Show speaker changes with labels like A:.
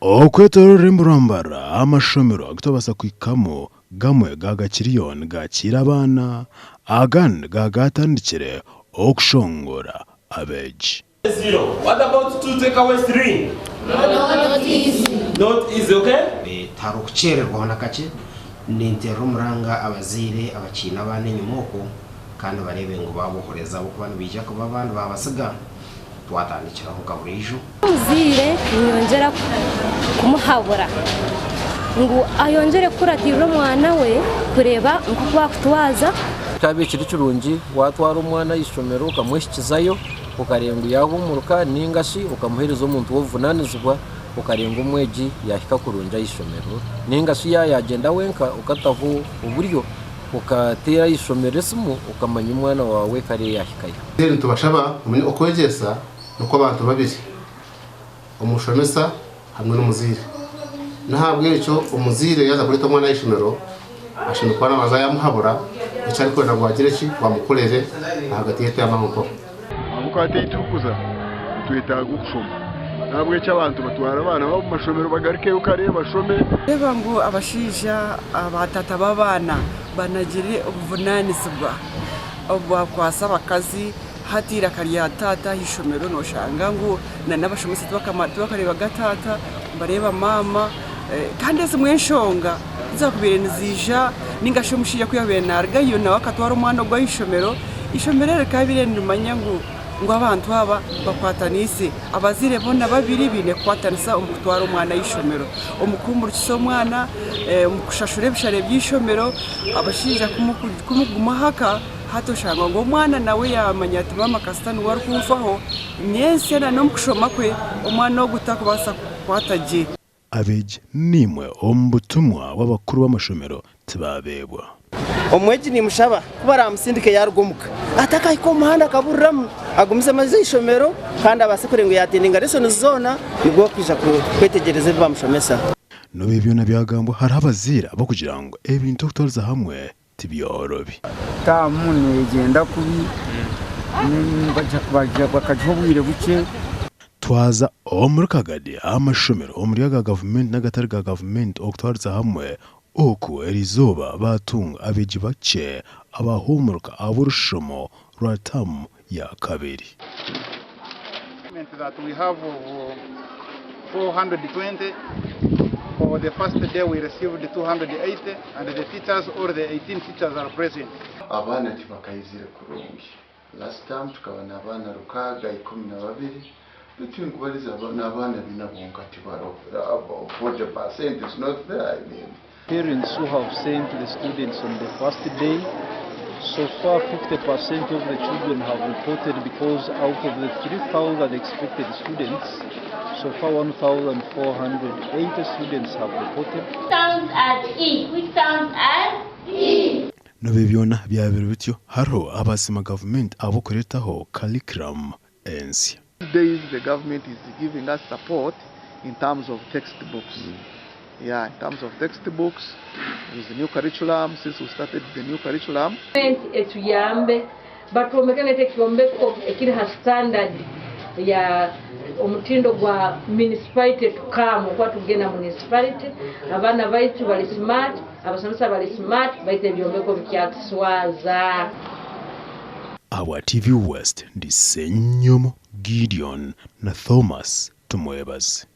A: okwetorora Mbarara amashomero agitobasa kwikamo gamwe gagakiriyoni gakira abana agandi gagatandikire okushongora abeegi.
B: What about 2 take away 3? Not easy. Not easy, okay?
C: Tarukuchererwa nakake nintero muranga abazire abakina bane nyumoko kandi barebe ngo babohoreza uko bana bija kuba abantu babasiga twatandikira ho kaburijo
D: uzire nyongera kumuhabura ngo ayongere kuratira umwana we kureba ngo kwakutwaza
E: kabiri kirungi watwara umwana yishomero ukamwishyikizayo ukarenga yahumuruka ningashi ukamuhereza umuntu wovunanizwa ukarenga umweji yahika kurunja yishomero ningashi yagenda wenka ukataho uburyo ukatera yishomero simu ukamanya umwana wawe kare yahikayo.
F: Rero tubashaba umenye okwegesa nuko abantu babiri umushomesa hamwe n'umuzire nahabwe icyo umuzire yaza kurita umwana yishomero ashimukwa n'abaza yamuhabura icyo kwenda gwagire ki bamukorere hagati y'ete y'amahoko
G: amukate itukuza twita gukushoma ntabwo cy'abantu batwara abana bo mu mashomero bagarike ukareba bashome
H: reba ngo abashija abatata babana banagire ubuvunanizwa obwakwasaba akazi hatira kariya tata hishomero no shanga ngo n'abashomesi bakareba gatata bareba mama kandi zimwe nshonga zakubire nizija ningasho mushija kuyabere nargayo nawe akatwara umwana gwa hishomero ishomero rekabire ndumanya ngo abantu aba bakwatanise abazire bona babiri bine kwatanisa umutwara umwana yishomero umukumbura cyo mwana umukushashure bishare byishomero abashija kumuguma haka hato shanga ngo umwana nawe yamanya ati mama kasitani wari kumfaho nyense na no mukushoma kwe umwana wo gutakubasa kwataje.
A: Abeegi nimwe ombutumwa w'abakuru b'amashomero tibabebwa
I: omweji ni mushaba kubara amusindike yarugumuka ataka iko muhanda kaburamu agumise maze ishomero kandi abasekore ngo yatendinga reso zona nibwo kwija kwetegereze bamushomesa
A: no bibyo nabyagambo hari abazira bo kugira ngo ebintu kutoza hamwe tibyorobi
J: taamu negenda kubi bakajobwire buke
A: twaza omurukagadi amashomero omuriyaga government n'agatari ga government okutwariza hamwe oku erizoba batunga abeegi bake abahumuruka aburushomo rwa taamu ya kabiri.
G: That we have 420. For the first day we received 280 and the teachers or the 18 teachers are present.
K: Abana tibakayizire kurungi. Last time tukabana abana rukaga 12 tutingubaliza abana binabonga tibaro about 40% is not there. I mean
L: parents who have sent the students on the first day, so far 50% of the children have reported because out of the 3,000 expected students, so far 1,480 students have reported.
M: Sounds as E. Which sounds as E?
A: No bibyona byabiri bityo haro abasima government abokoretaho curriculum ensi.
G: Days the government is giving us support in terms of textbooks. Yeah, in terms of textbooks, with the new curriculum, since we started the new curriculum.
N: Etuyambe, but omekane tekyombeko ekiri ha standard ya omutindo gwa municipality tukamu kwa tugena municipality abana baitu bali smart abasomesa bali smart baite ebyombeko bikyaswaza.
A: Our TV West ndi Senyomo Gideon na Thomas tumwebazi.